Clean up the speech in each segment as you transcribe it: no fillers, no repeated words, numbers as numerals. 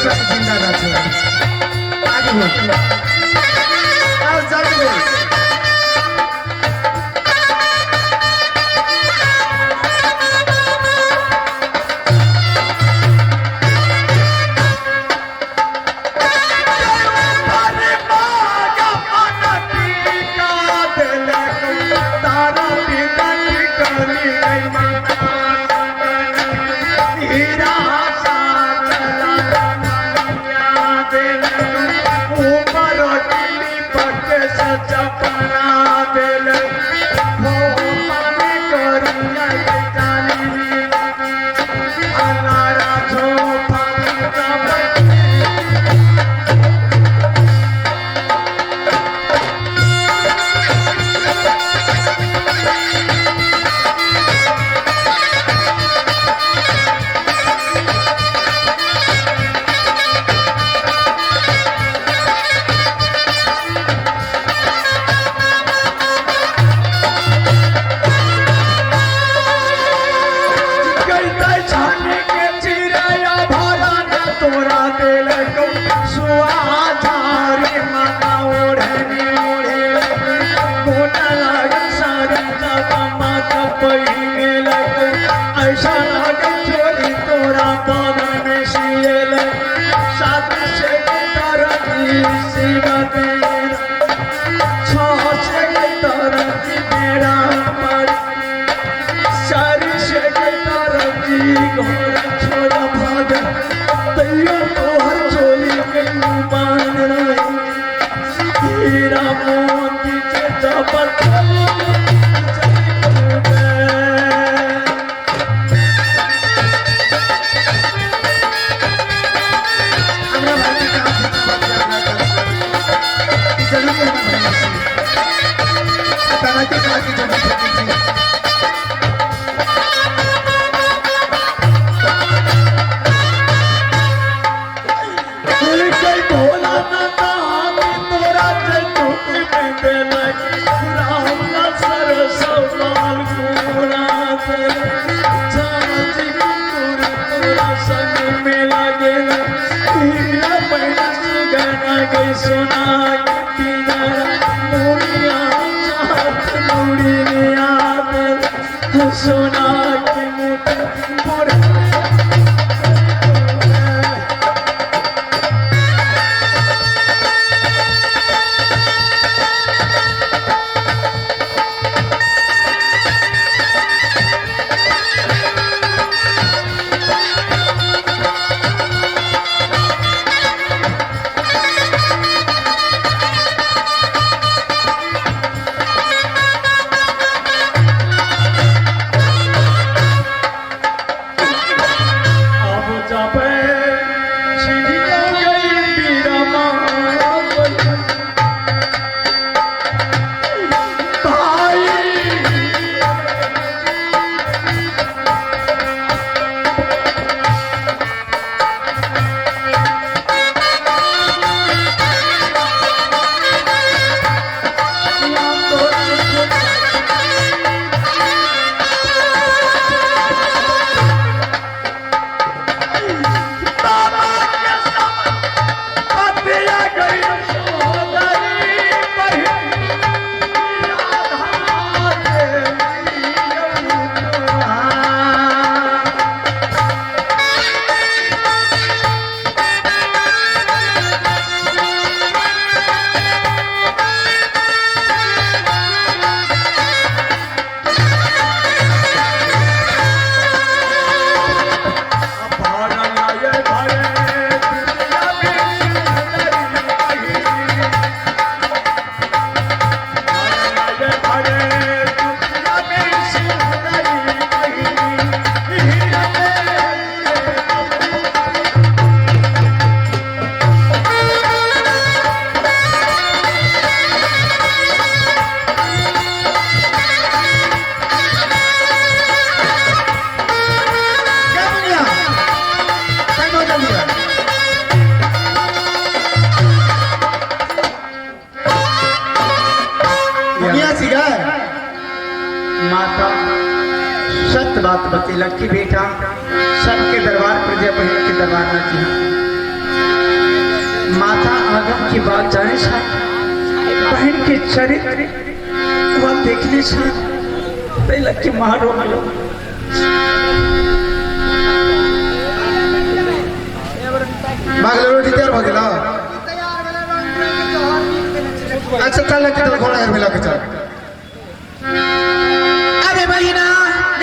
सब जिंदा रहते हैं आगे बढ़ो आओ जल्दी बात बतेला कि बेटा सबके दरबार पर जब बहन के दरबार में जी की बात जाने सा बहन के चरित्र वह देखने सा पहले के मारो मारो मागला रोटी तैयार हो गेला। अच्छा चल के तो घोड़ा यार मिला के चल। अरे बहिना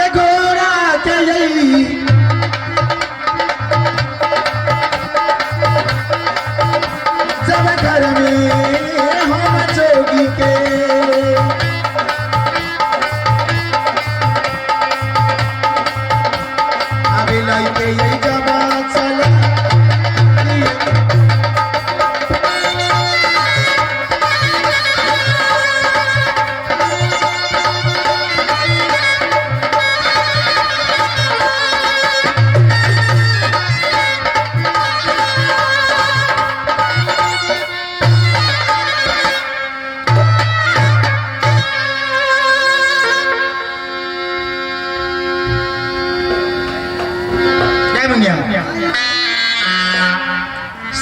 ये घोड़ा चली सब घर में हम जोगी के अभी लाइके ये जमा चला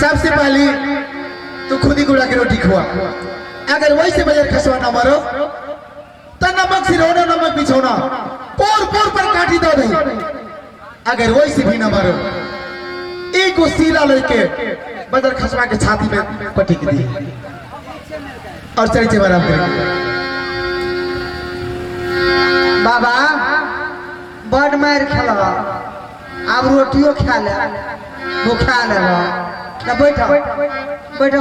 सबसे पहले तो खुद ही गुड़ा की रोटी खुआ। अगर वैसे बजर खसवा ना मारो तो नमक सिरोना नमक बिछोना पोर पोर पर काटी दो दे। अगर वैसे भी ना मारो एक को सीला लेके बजर खसवा के छाती में पटिक दी और चरित्र बराबर करेंगे। बाबा बड़ मार खेलबा अब रोटियो खा ले भूखा ले ना बैठो बैठो बैठो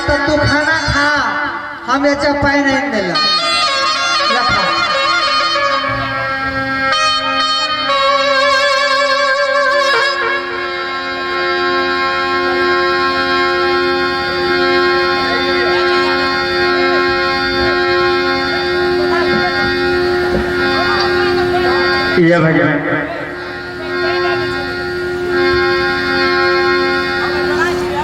तो तू खाना खा हमें चपाई नहीं दिला रखा। ये भगवान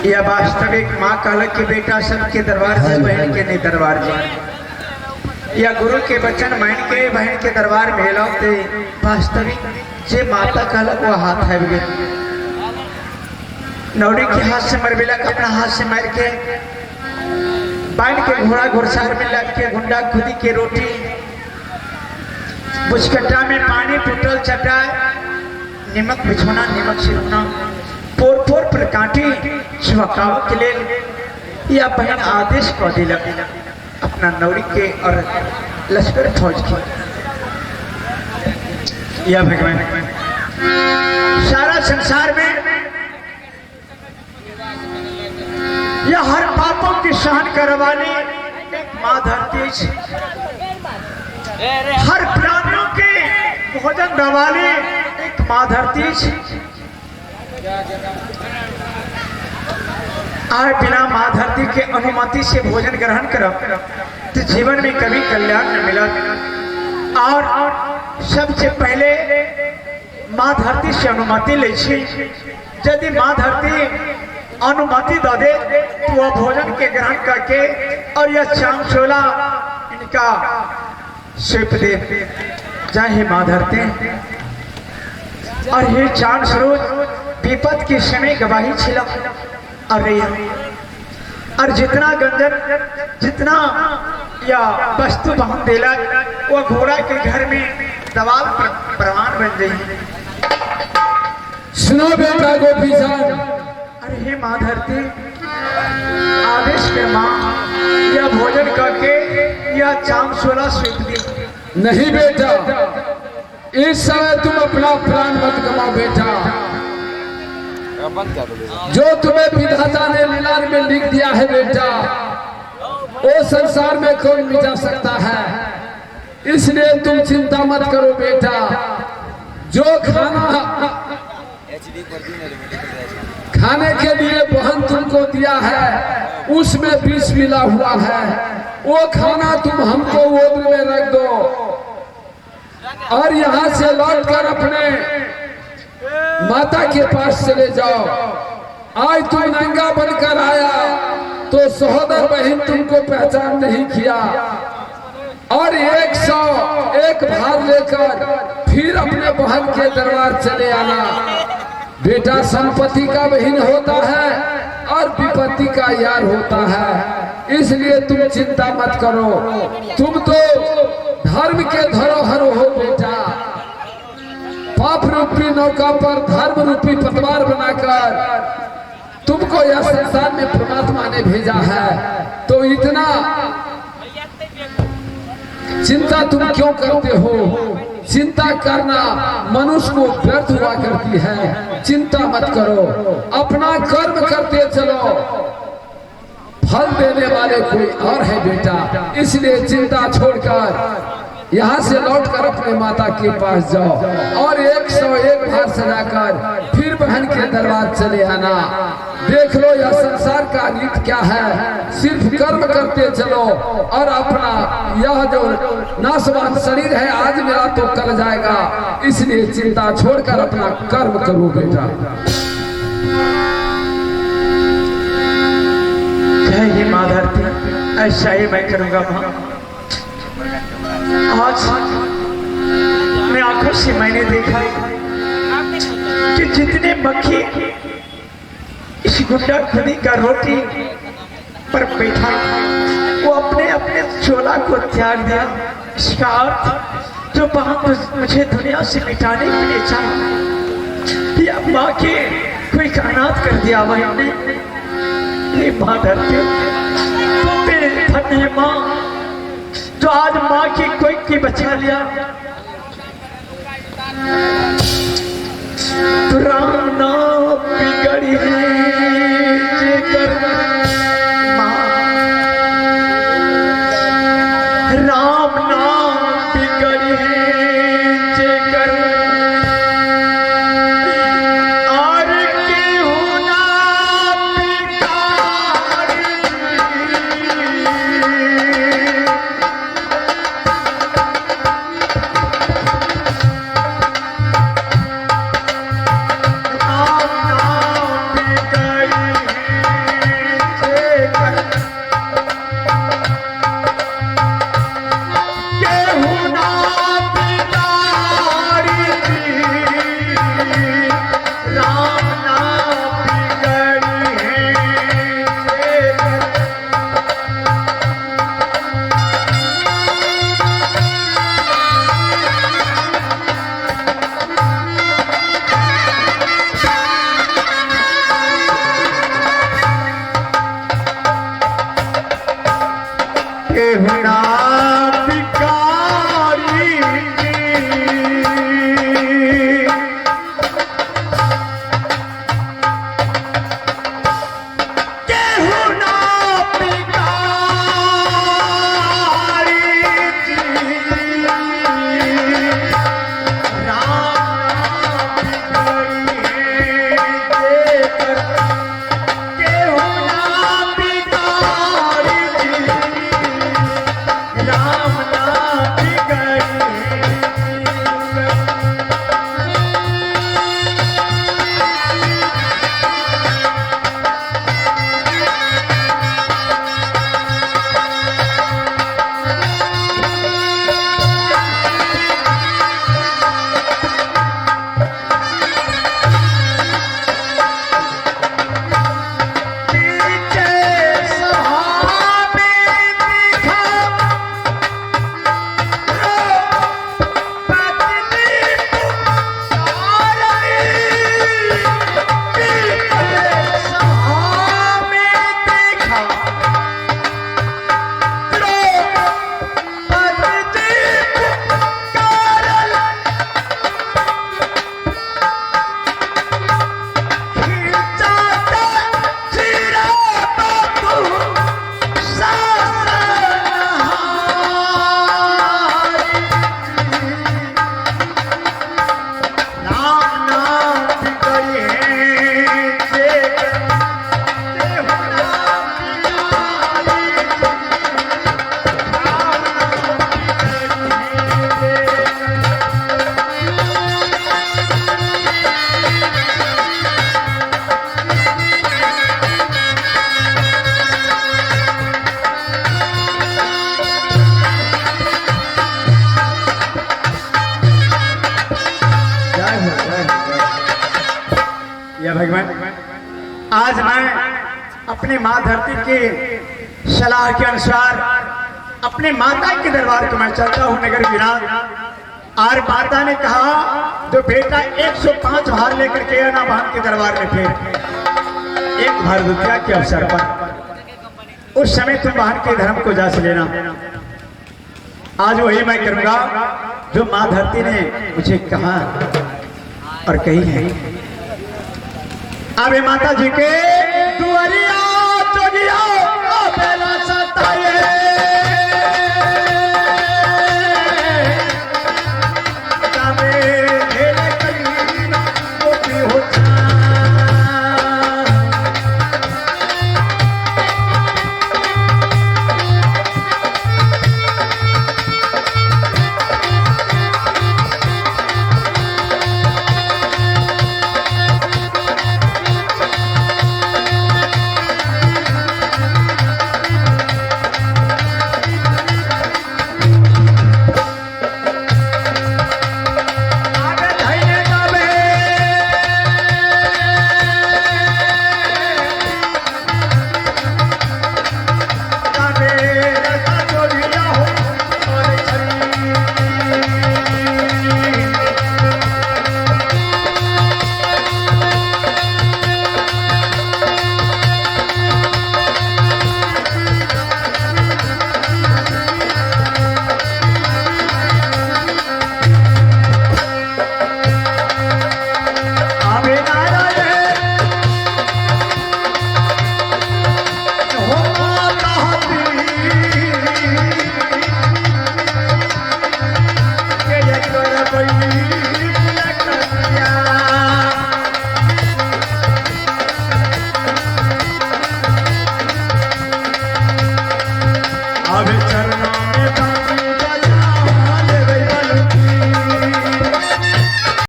यह वास्तविक माँ कालक के बेटा सबके दरबार से बहन के नहीं दरबार जाए। यह गुरु के वचन मान के बहन के दरबार में लाते वास्तविक जे माता कालक वो हाथ है नौड़ी के हाथ से मर बिलक अपना हाथ से मार के बांध के घोड़ा घुड़सार में लग के गुंडा खुदी के रोटी बुझकट्टा में पानी पुटल चटाए निमक बिछोना निमक सिरना पोर पोर पर काटी छुकाव के लिए या बहन आदेश को दिला अपना नौरी के और लश्कर फौज की। या भगवान सारा संसार में यह हर पापों की सहन करवाने माँ धरती हर प्राणियों के भोजन दवाने एक माँ धरती आए बिना माँ धरती के अनुमति से भोजन ग्रहण करो तो जीवन में कभी कल्याण न मिला। और सबसे पहले माँ धरती से अनुमति ले यदि माँ धरती अनुमति दे दे तो वह भोजन के ग्रहण करके और यह चाम छोला इनका स्वीप दे चाहे माँ धरती और ये चांद स्वरूप विपद के समय गवाही छिला और जितना गंजन जितना या वस्तु बहन देला वो घोड़ा के घर में दवाल प्रमाण बन गई। सुनो बेटा गोपीचंद अरे हे माँ धरती आदेश के माँ यह भोजन करके यह चाम सोला स्वीप दी। नहीं बेटा इस समय तुम अपना प्राण मत गवाओ बेटा। जो तुम्हें विधाता ने लीलान में लिख दिया है बेटा वो संसार में कौन मिटा सकता है। इसलिए तुम चिंता मत करो बेटा। जो खाने के लिए बहन तुमको दिया है उसमें विष मिला हुआ है। वो खाना तुम हमको ओद्र में रख दो। और यहाँ से लौटकर अपने माता के पास चले जाओ। आज तुम नंगा बनकर आया तो सहोदर बहन तुमको पहचान नहीं किया, और 101 भार लेकर फिर अपने बहन के दरबार चले आना। बेटा संपत्ति का बहन होता है और विपत्ति का यार होता है, इसलिए तुम चिंता मत करो। तुम तो धर्म के धरोहर हो बेटा। पाप रूपी नौका पर धर्म रूपी पतवार बनाकर तुमको यह संसार में परमात्मा ने भेजा है, तो इतना चिंता तुम क्यों करते हो? चिंता करना मनुष्य को व्यर्थ हुआ करती है। चिंता मत करो, अपना कर्म करते चलो, फल देने वाले कोई और है बेटा। इसलिए चिंता छोड़कर यहाँ से लौटकर अपने माता के पास जाओ और 101 भार सजाकर फिर बहन के दरबार चले आना। देख लो यह संसार का रीत क्या है, सिर्फ कर्म करते चलो और अपना यह जो नाशवान शरीर है आज मेरा तो कल जाएगा, इसलिए चिंता छोड़कर अपना कर्म करो बेटा। जय माँ धरती, ऐसा ही मैं करूँगा माँ। आज मैं आंखों से मैंने देखा कि जितने मक्खी इस गुड्डा खुदी का रोटी पर बैठा वो अपने अपने चोला को त्याग दिया। इसका अर्थ जो बात मुझे दुनिया से मिटाने के लिए चाहा या माँ के कोई अनाथ कर दिया भाई ने। ये माँ धरती तो मेरे धन्य माँ जो आज माँ की कोई की बचा लिया। तो राम नाम बिगड़ी है जेकर माँ, राम नाम बिगड़ी है जेकर और केहू ना बिगाड़ी। आज मैं अपनी माँ धरती की सलाह के अनुसार अपने माता के दरबार को मैं चलता हूँ नगर विराट। और माता ने कहा तो बेटा 105 भार लेकर के आना भान के दरबार में। फिर एक भरदुतिया के अवसर पर उस समय तुम भान के धर्म को जांच लेना। आज वही मैं करूंगा जो माँ धरती ने मुझे कहा और कही है। अबे माता जी के दुआरिया चोरिया